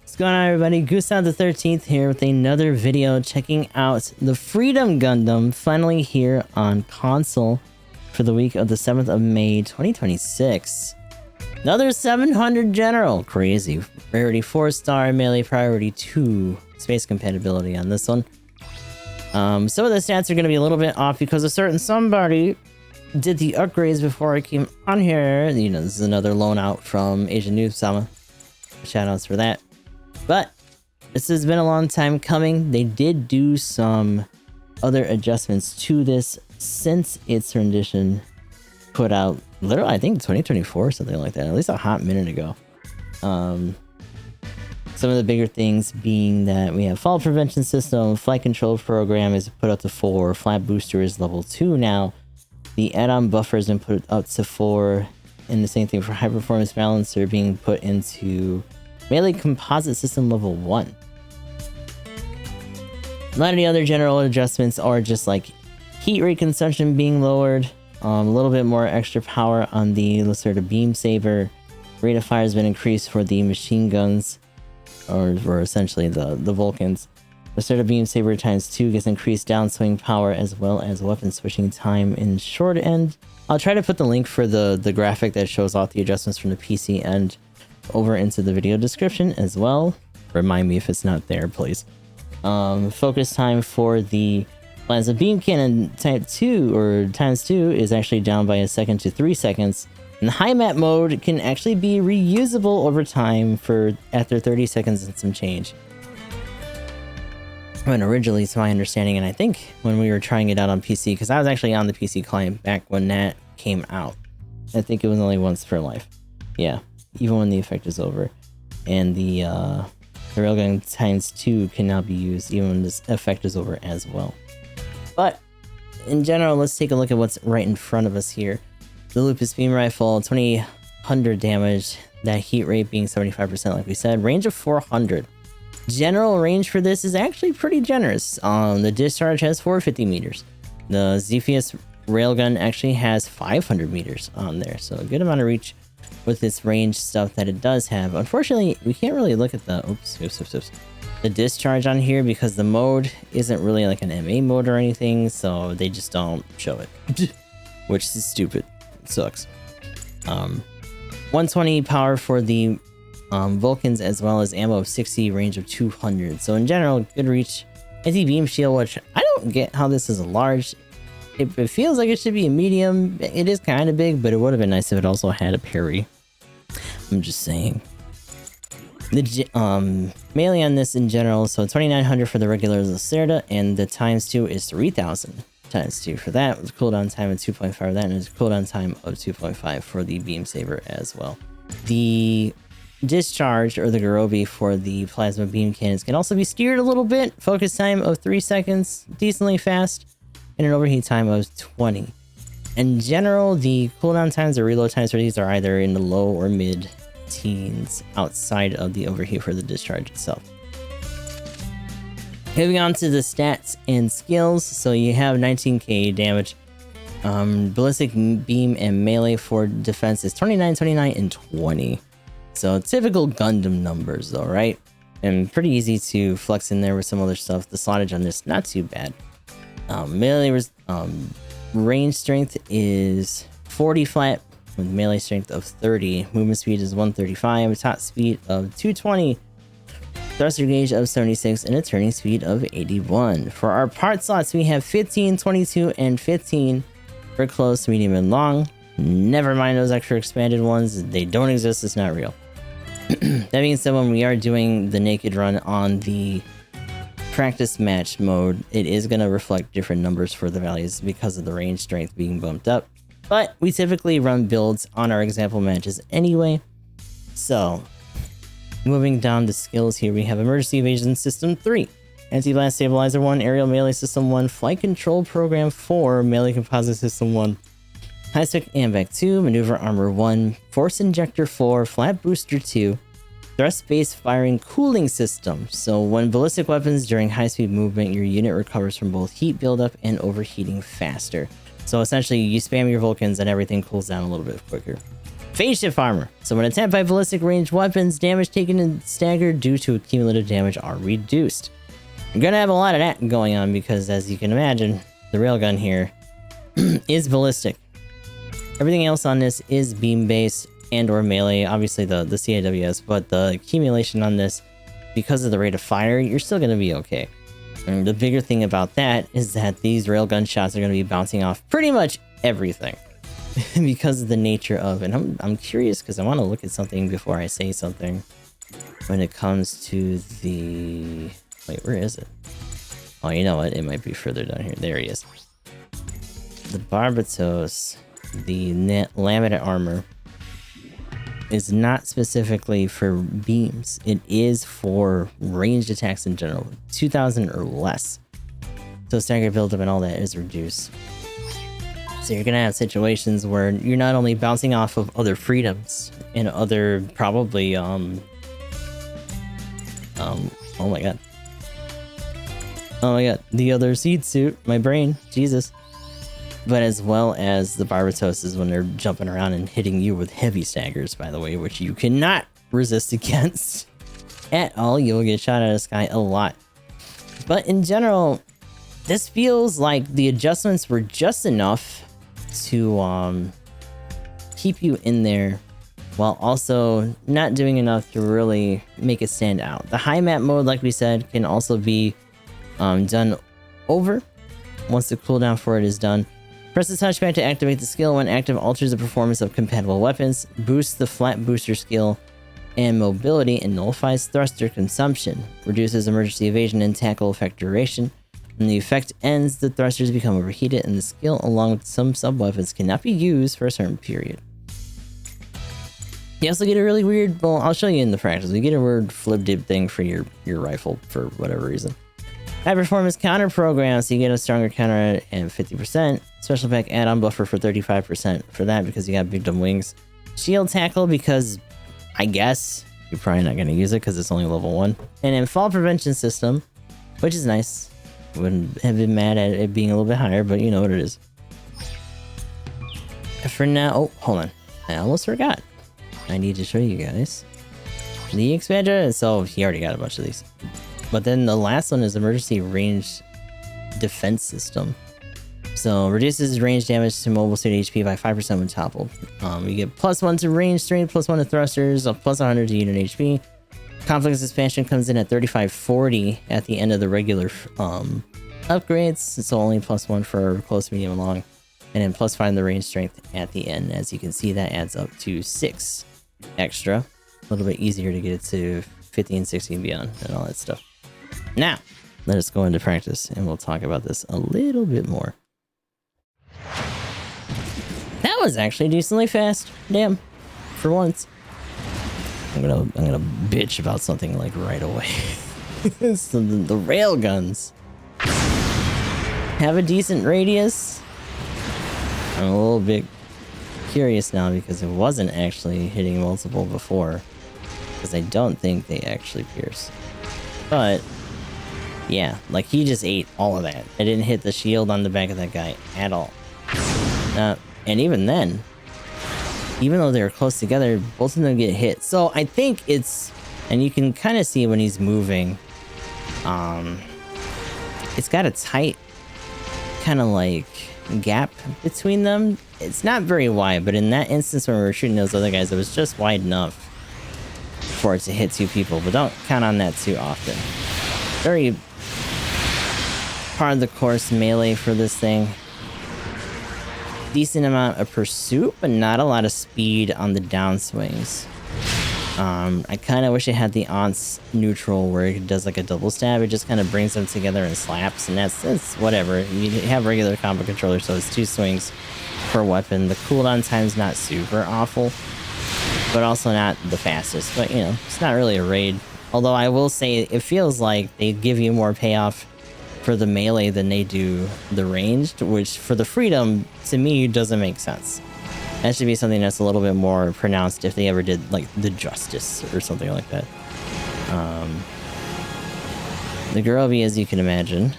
What's going on, everybody? Gooseout the 13th here with another video checking out the Freedom Gundam, finally here on console for the week of the 7th of May 2026. Another 700 general, crazy. Rarity 4-star, melee priority 2, space compatibility on this one. Some of the stats are going to be a little bit off because a certain somebody did the upgrades before I came on here. You know, this is another loan out from Asian Noob Sama. Shoutouts for that. But this has been a long time coming. They did do some other adjustments to this since its rendition put out literally, I think 2024 or something like that, at least a hot minute ago. Some of the bigger things being that we have fall prevention system, flight control program is put up to 4, flat booster is level 2 now. The add-on buffer has been put up to 4, and the same thing for high performance balancer being put into melee composite system level 1. A lot of the other general adjustments are just like heat rate consumption being lowered, a little bit more extra power on the Lacerda beam saber. Rate of fire has been increased for the machine guns, or essentially the Vulcans. Lacerda beam saber ×2 gets increased downswing power as well as weapon switching time in short end. I'll try to put the link for the graphic that shows off the adjustments from the PC end over into the video description as well. Remind me if it's not there, please. Focus time for the plasma beam cannon type 2 or ×2 is actually down by 1 second to 3 seconds. And the high map mode can actually be reusable over time for after 30 seconds and some change. When originally, to my understanding, and I think when we were trying it out on PC, because I was actually on the PC client back when that came out, I think it was only once per life. Yeah, even when the effect is over. And the railgun ×2 can now be used even when this effect is over as well. But in general, let's take a look at what's right in front of us here. The Lupus beam rifle, 2000 damage, that heat rate being 75% like we said, range of 400. General range for this is actually pretty generous. The discharge has 450 meters. The Zephyus railgun actually has 500 meters on there, so a good amount of reach with this range stuff that it does have. Unfortunately, we can't really look at the the discharge on here because the mode isn't really like an MA mode or anything, so they just don't show it, which is stupid. It sucks. 120 power for the Vulcans, as well as ammo of 60, range of 200. So in general, good reach. Anti-beam shield, which I don't get how this is a large. It feels like it should be a medium. It is kind of big, but it would have been nice if it also had a parry. I'm just saying. The melee on this in general, so 2900 for the regular Lacerda, and the ×2 is 3000 ×2 for that, with cooldown time of 2.5 for that, and a cooldown time of 2.5 for the beam saber as well. The discharge, or the Garobi, for the plasma beam cannons can also be steered a little bit. Focus time of 3 seconds, decently fast, and an overheat time of 20. In general, the cooldown times or reload times for these are either in the low or mid teens outside of the overheat for the discharge itself. Moving on to the stats and skills, so you have 19k damage. Ballistic beam and melee for defense is 29, 29, and 20. So typical Gundam numbers though, right? And pretty easy to flex in there with some other stuff. The slottage on this, not too bad. Melee range strength is 40 flat with melee strength of 30. Movement speed is 135, top speed of 220, thruster gauge of 76, and a turning speed of 81. For our part slots, we have 15, 22, and 15 for close, medium, and long. Never mind those extra expanded ones. They don't exist. It's not real. That being said, when we are doing the naked run on the practice match mode, it is going to reflect different numbers for the values because of the range strength being bumped up. But we typically run builds on our example matches anyway. So, moving down to skills here, we have Emergency Evasion System 3, Anti-Blast Stabilizer 1, Aerial Melee System 1, Flight Control Program 4, Melee Composite System 1, High-Spec AMVAC 2, Maneuver Armor 1, Force Injector 4, Flat Booster 2, Thrust-Based Firing Cooling System. So when ballistic weapons during high-speed movement, your unit recovers from both heat buildup and overheating faster. So essentially, you spam your Vulcans and everything cools down a little bit quicker. Phase shift armor. So when attacked by ballistic ranged weapons, damage taken and staggered due to cumulative damage are reduced. You're gonna have a lot of that going on because, as you can imagine, the railgun here is ballistic. Everything else on this is beam based and or melee, obviously the CAWS, but the accumulation on this, because of the rate of fire, you're still gonna be okay. And the bigger thing about that is that these railgun shots are gonna be bouncing off pretty much everything. Because of the nature of, and I'm curious because I want to look at something before I say something when it comes to the, wait, where is it? Oh, you know what? It might be further down here. There he is. The Barbatos, the laminate armor, is not specifically for beams. It is for ranged attacks in general, 2,000 or less. So stagger buildup and all that is reduced. So you're gonna have situations where you're not only bouncing off of other freedoms and other probably oh my god, the other seed suit, my brain, Jesus, but as well as the Barbatoses when they're jumping around and hitting you with heavy staggers, by the way, which you cannot resist against at all. You'll get shot out of the sky a lot. But in general, this feels like the adjustments were just enough to keep you in there while also not doing enough to really make it stand out. The high map mode, like we said, can also be done over once the cooldown for it is done. Press the touchpad to activate the skill. When active, alters the performance of compatible weapons, boosts the flat booster skill and mobility, and nullifies thruster consumption, reduces emergency evasion and tackle effect duration. When the effect ends, the thrusters become overheated, and the skill, along with some sub-weapons, cannot be used for a certain period. You also get a really weird, well, I'll show you in the practice. You get a weird flip-dib thing for your rifle for whatever reason. High performance counter program, so you get a stronger counter and 50%. Special pack add-on buffer for 35% for that because you got big dumb wings. Shield tackle because I guess you're probably not going to use it because it's only level 1. And then fall prevention system, which is nice. Wouldn't have been mad at it being a little bit higher, but you know what it is. For now, oh, hold on. I almost forgot. I need to show you guys the expander. So he already got a bunch of these. But then the last one is emergency range defense system. So reduces range damage to mobile suit HP by 5% when toppled. You get +1 to range strength, +1 to thrusters, +100 to unit HP. Conflict expansion comes in at 3540 at the end of the regular upgrades, so only +1 for close, medium, and long, and then +5 the range strength at the end. As you can see, that adds up to 6 extra. A little bit easier to get it to 50 and 60 and beyond and all that stuff. Now, let us go into practice and we'll talk about this a little bit more. That was actually decently fast. Damn, for once. I'm gonna bitch about something like right away. The railguns have a decent radius. I'm a little bit curious now because it wasn't actually hitting multiple before, because I don't think they actually pierce. But yeah, like he just ate all of that. I didn't hit the shield on the back of that guy at all. And even then, even though they're close together, both of them get hit. So I think it's, and you can kind of see when he's moving, it's got a tight kind of like gap between them. It's not very wide, but in that instance when we were shooting those other guys, it was just wide enough for it to hit 2 people, but don't count on that too often. Very part of the course melee for this thing. Decent amount of pursuit, but not a lot of speed on the downswings. I kind of wish it had the Aunts neutral where it does like a double stab. It just kind of brings them together and slaps, and that's whatever. You have regular combo controller, so it's 2 swings per weapon. The cooldown time's not super awful, but also not the fastest. But, you know, it's not really a raid. Although I will say it feels like they give you more payoff for the melee than they do the ranged, which for the freedom, to me, doesn't make sense. That should be something that's a little bit more pronounced if they ever did, like, the Justice or something like that. The Garobi, as you can imagine,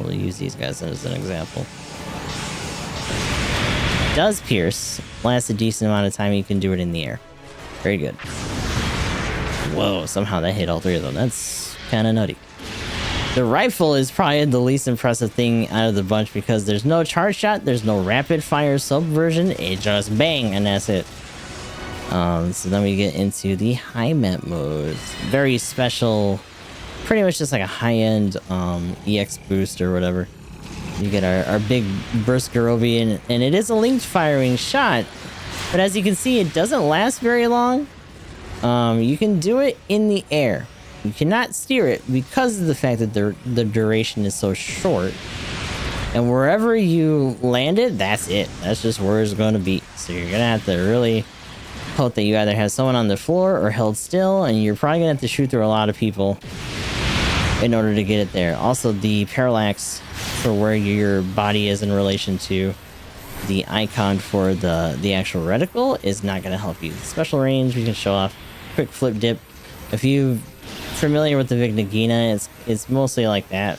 we'll use these guys as an example. does pierce, lasts a decent amount of time. You can do it in the air. Very good. Whoa, somehow that hit all three of them. That's kind of nutty. The rifle is probably the least impressive thing out of the bunch because there's no charge shot, there's no rapid fire subversion, it just bang and that's it. So then we get into the high mat mode. Very special, pretty much just like a high-end EX boost or whatever. You get our big burst Garobi, and it is a linked firing shot, but as you can see, it doesn't last very long. You can do it in the air. You cannot steer it because of the fact that the duration is so short. And wherever you land it, that's it. That's just where it's going to be. So you're going to have to really hope that you either have someone on the floor or held still, and you're probably going to have to shoot through a lot of people in order to get it there. Also, the parallax for where your body is in relation to the icon for the actual reticle is not going to help you. Special range, we can show off. Quick flip dip. If you're familiar with the Vic Nagina, it's mostly like that.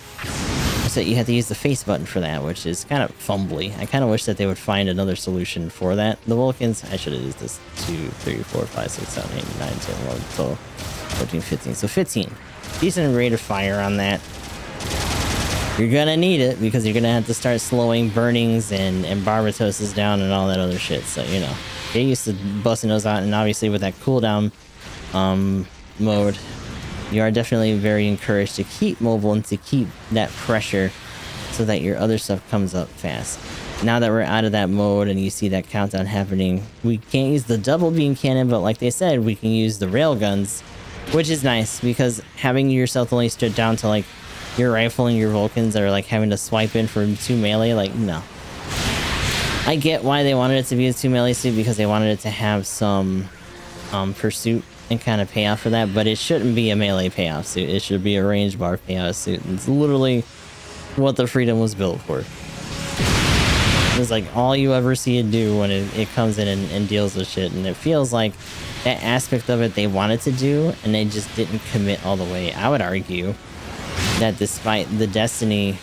So you have to use the face button for that, which is kind of fumbly. I kind of wish that they would find another solution for that. The Vulcans, I should have used this 2, 3, 4, 5, 6, 7, 8, 9, 10, 11, 12, 14, 15. So 15. Decent rate of fire on that. You're gonna need it because you're gonna have to start slowing burnings and barbatoses down and all that other shit. So, you know, get used to busting those out. And obviously with that cooldown mode, you are definitely very encouraged to keep mobile and to keep that pressure so that your other stuff comes up fast. Now that we're out of that mode and you see that countdown happening, we can't use the double beam cannon, but like they said, we can use the rail guns, which is nice because having yourself only stripped down to like your rifle and your Vulcans are like having to swipe in for 2 melee, like no. I get why they wanted it to be a 2 melee suit because they wanted it to have some pursuit and kind of payoff for that, but it shouldn't be a melee payoff suit. It should be a range bar payoff suit. It's literally what the Freedom was built for. It's like all you ever see it do when it comes in and deals with shit, and it feels like that aspect of it they wanted to do and they just didn't commit all the way. I would argue that despite the Destiny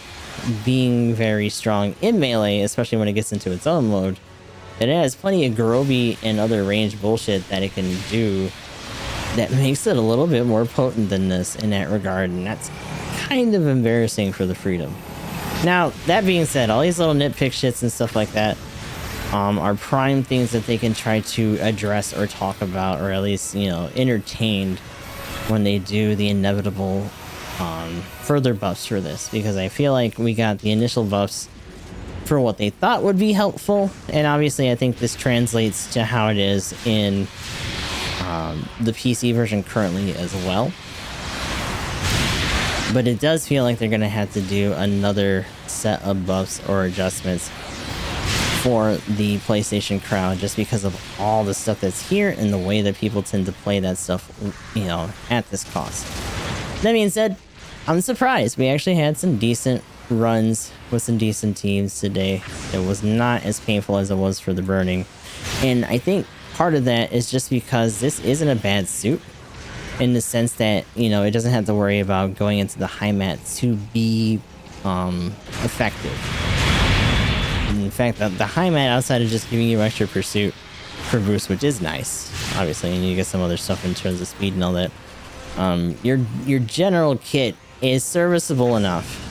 being very strong in melee, especially when it gets into its own mode, it has plenty of Garobi and other range bullshit that it can do that makes it a little bit more potent than this in that regard, and that's kind of embarrassing for the Freedom. Now, that being said, all these little nitpick shits and stuff like that are prime things that they can try to address or talk about, or at least, you know, entertained when they do the inevitable further buffs for this, because I feel like we got the initial buffs for what they thought would be helpful, and obviously I think this translates to how it is in the PC version currently as well. But it does feel like they're going to have to do another set of buffs or adjustments for the PlayStation crowd just because of all the stuff that's here and the way that people tend to play that stuff, you know, at this cost. That being said, I'm surprised. We actually had some decent runs with some decent teams today. It was not as painful as it was for the burning. And I think part of that is just because this isn't a bad suit in the sense that, you know, it doesn't have to worry about going into the high mat to be effective. In fact, the high mat, outside of just giving you extra pursuit for boost, which is nice, obviously, and you get some other stuff in terms of speed and all that, your general kit is serviceable enough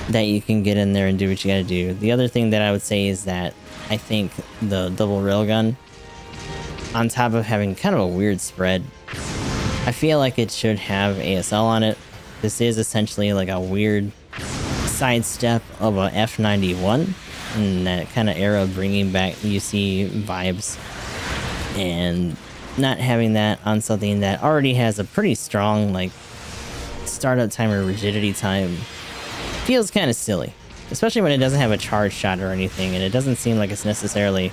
that you can get in there and do what you gotta do. The other thing that I would say is that I think the double railgun, on top of having kind of a weird spread, I feel like it should have ASL on it. This is essentially like a weird sidestep of a F91 in that kind of era, bringing back UC vibes, and not having that on something that already has a pretty strong like startup time or rigidity time feels kind of silly, especially when it doesn't have a charge shot or anything, and it doesn't seem like it's necessarily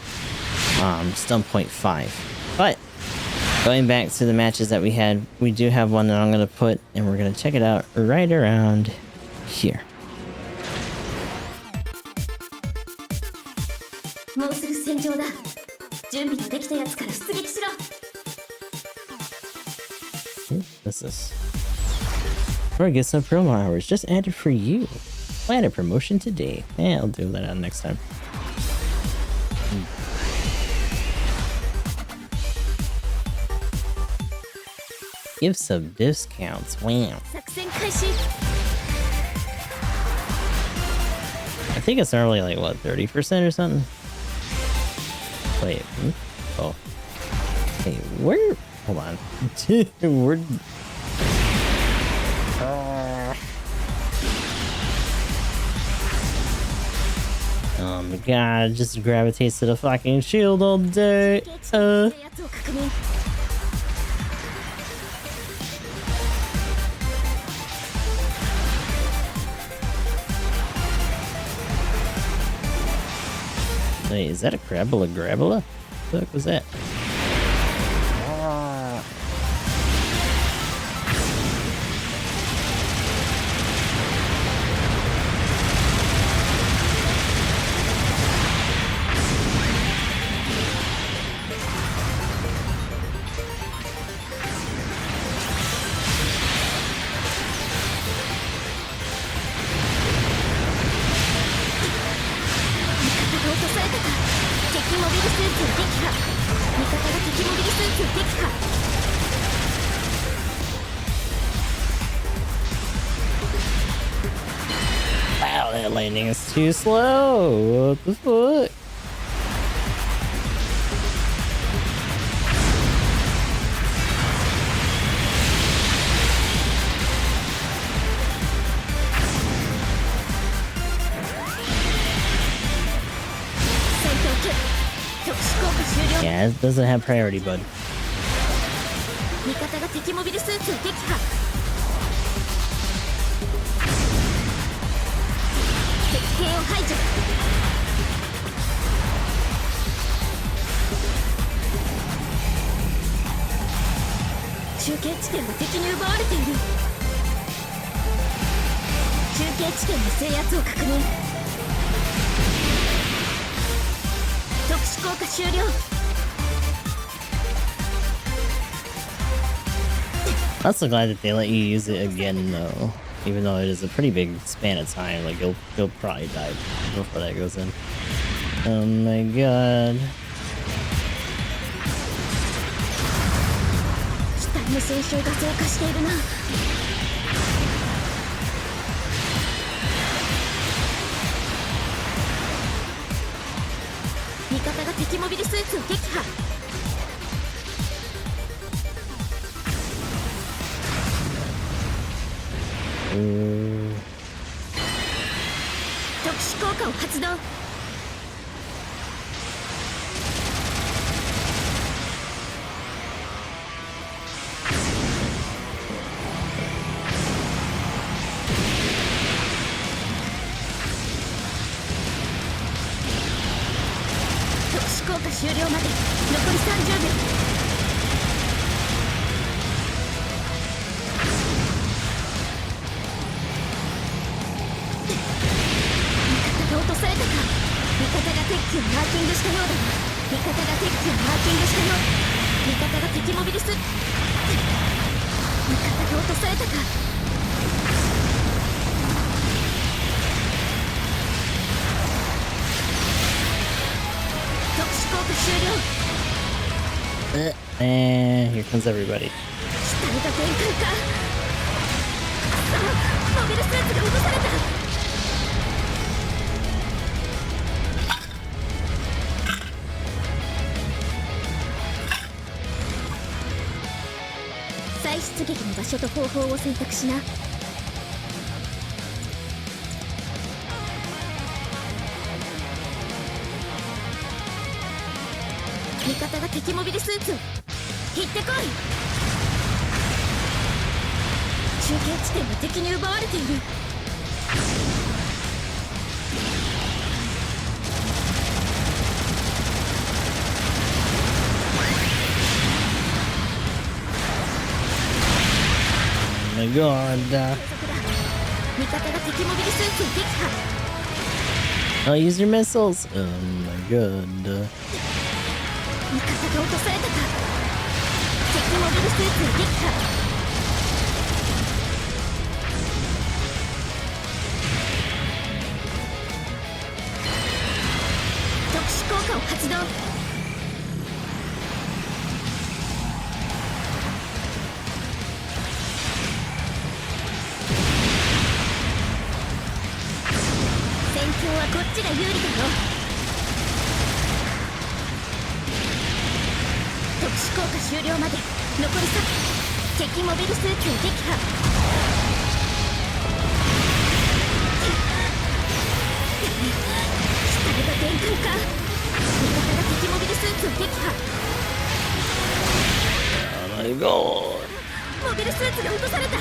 stun point 5. But going back to the matches that we had, we do have one that I'm going to put, and we're going to check it out right around here. What's this? Or get some promo hours just added for you. Plan a promotion today. Yeah, I'll do that next time. Give some discounts. Wow. I think it's normally like what, 30% or something? Wait. Oh. Hey, where? Hold on. Where? Oh my god, it just gravitates to the fucking shield all day. Wait, is that a Crabula Grabula? What the fuck was that? Wow, that landing is too slow. What the fuck? Yeah, it doesn't have priority, bud. I'm so glad that they let you use it again, though. Even though it is a pretty big span of time, like you'll probably die before that goes in. Oh my god. And here comes everybody. Oh my god. I'll use your missiles. Oh my god. ちが有利だよ。特殊効果終了まで残り3。敵モビルスーツを撃破。下が限界か。味方が敵モビルスーツを撃破。Oh my god. モビルスーツが落とされた。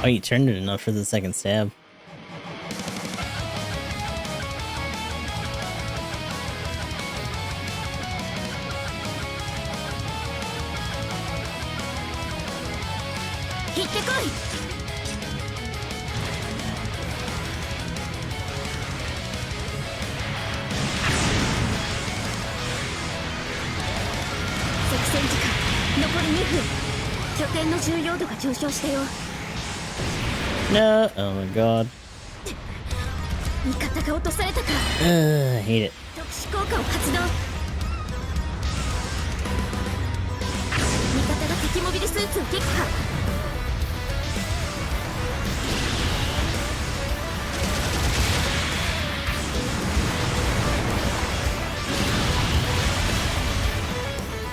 Oh, you turned it enough for the second stab. Hit the coin. 作戦時間残り2分。拠点の重要度が上昇したよ。No, oh my god. 味方が落とされたか。I hate it. 特殊効果を発動。味方が敵モビルスーツを撃破。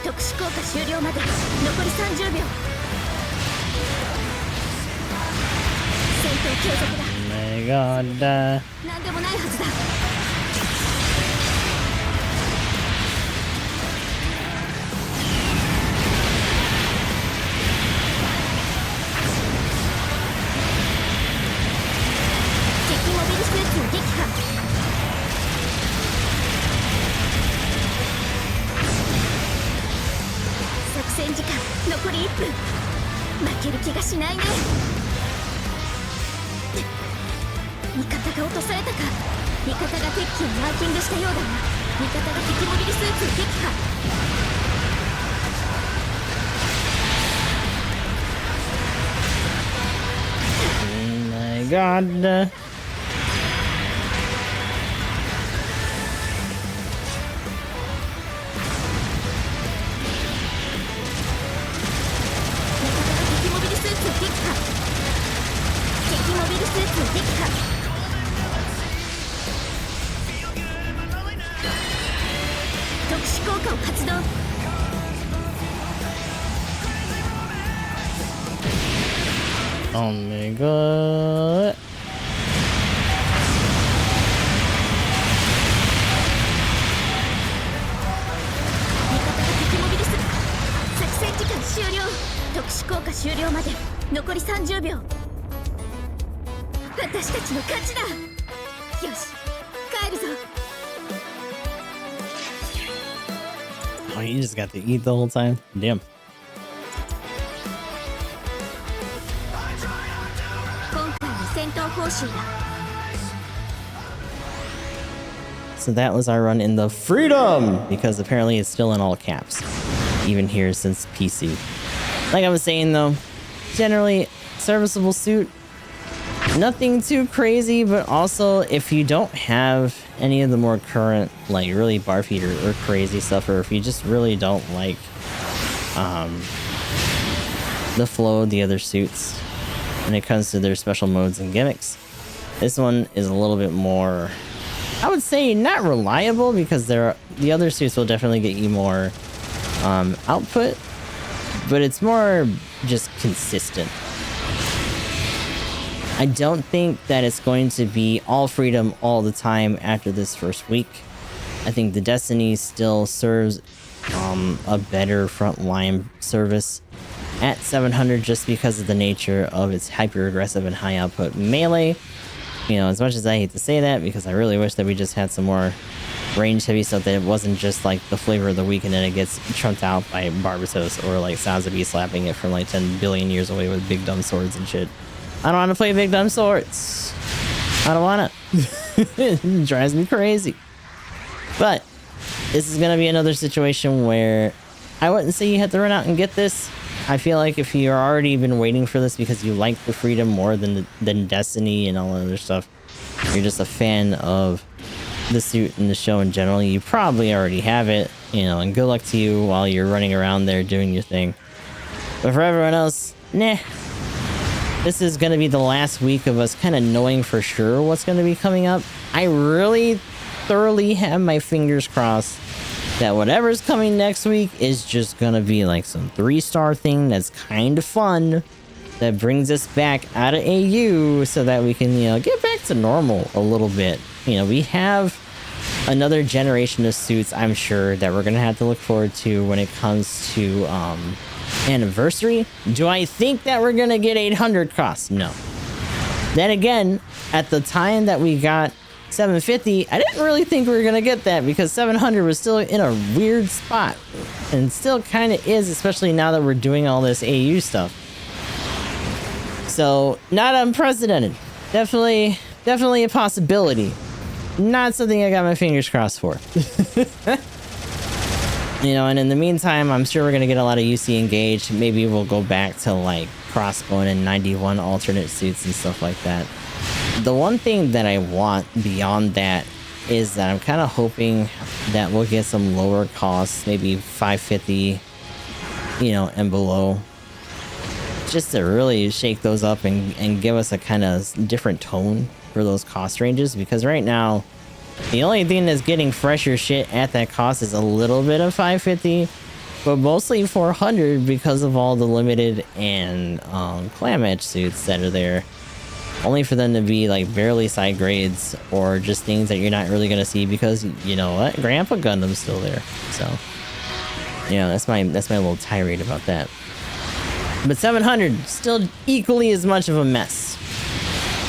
特殊効果終了まで残り30秒。戦闘継続だ。Oh my god. なんでもないはずだ。敵モビルスーツを撃破。作戦時間残り1分。負ける気がしないね。味方が落とされたか。味方が敵機をマーキングしたようだな。味方が敵モビルスーツを撃破。Oh my god. 敵モビルスーツを撃破。敵モビルスーツを撃破。特殊効果を発動。Oh my god. 味方が敵モビルス。作戦時間終了。特殊効果終了まで残り30秒。私たちの勝ちだ。よし、帰るぞ。Oh, you just got to eat the whole time? Damn. 今回の戦闘報酬だ。So that was our run in the freedom, because apparently it's still in all caps, even here since PC. Like I was saying though, generally serviceable suit, nothing too crazy, but also if you don't have any of the more current, like really barfy or crazy stuff, or if you just really don't like the flow of the other suits when it comes to their special modes and gimmicks, this one is a little bit more, I would say, not reliable, because the other suits will definitely get you more output, but it's more just consistent. I don't think that it's going to be all freedom all the time after this first week. I think the Destiny still serves a better frontline service at 700, just because of the nature of its hyper aggressive and high output melee. You know, as much as I hate to say that, because I really wish that we just had some more range heavy stuff, that it wasn't just like the flavor of the week and then it gets trumped out by Barbatos or like Sazabi slapping it from like 10 billion years away with big dumb swords and shit. I don't want to play big dumb swords. I don't want to. It drives me crazy. But this is going to be another situation where I wouldn't say you have to run out and get this. I feel like if you're already been waiting for this because you like the freedom more than Destiny and all that other stuff, you're just a fan of the suit and the show in general, you probably already have it. you know, and good luck to you while you're running around there doing your thing. But for everyone else, nah. This is going to be the last week of us kind of knowing for sure what's going to be coming up. I really thoroughly have my fingers crossed that whatever's coming next week is just going to be like some 3-star thing that's kind of fun, that brings us back out of AU so that we can, you know, get back to normal a little bit. You know, we have another generation of suits, I'm sure, that we're going to have to look forward to when it comes to anniversary. Do I think that we're going to get 800 cross? No. Then again, at the time that we got 750, I didn't really think we were going to get that because 700 was still in a weird spot. And still kind of is, especially now that we're doing all this AU stuff. So, not unprecedented. Definitely a possibility. Not something I got my fingers crossed for. You know, and in the meantime, I'm sure we're going to get a lot of UC engaged. Maybe we'll go back to like crossbone and 91 alternate suits and stuff like that. The one thing that I want beyond that is that I'm kind of hoping that we'll get some lower costs, maybe 550, you know, and below. Just to really shake those up and give us a kind of different tone for those cost ranges. Because right now, the only thing that's getting fresher shit at that cost is a little bit of 550, but mostly 400 because of all the limited and clam edge suits that are there. Only for them to be like barely side grades or just things that you're not really gonna see because, you know what, Grandpa Gundam's still there. So, you know, that's my little tirade about that. But 700 still equally as much of a mess.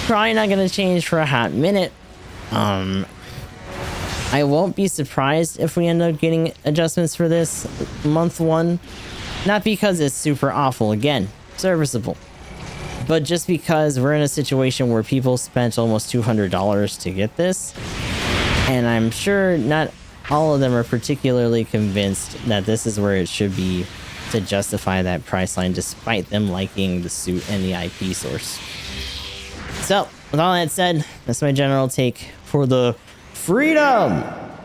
Probably not gonna change for a hot minute. I won't be surprised if we end up getting adjustments for this month 1. Not because it's super awful, again, serviceable. But just because we're in a situation where people spent almost $200 to get this. And I'm sure not all of them are particularly convinced that this is where it should be to justify that price line, despite them liking the suit and the IP source. So, with all that said, that's my general take for the Freedom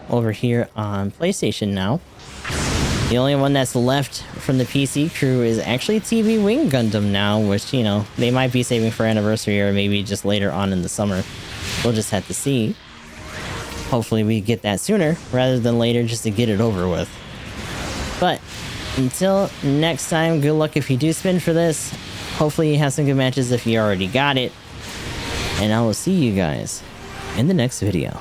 over here on PlayStation now. The only one that's left from the PC crew is actually TV Wing Gundam now, which, you know, they might be saving for anniversary or maybe just later on in the summer. We'll just have to see. Hopefully we get that sooner rather than later just to get it over with. But until next time, good luck if you do spin for this. Hopefully you have some good matches if you already got it. And I will see you guys in the next video.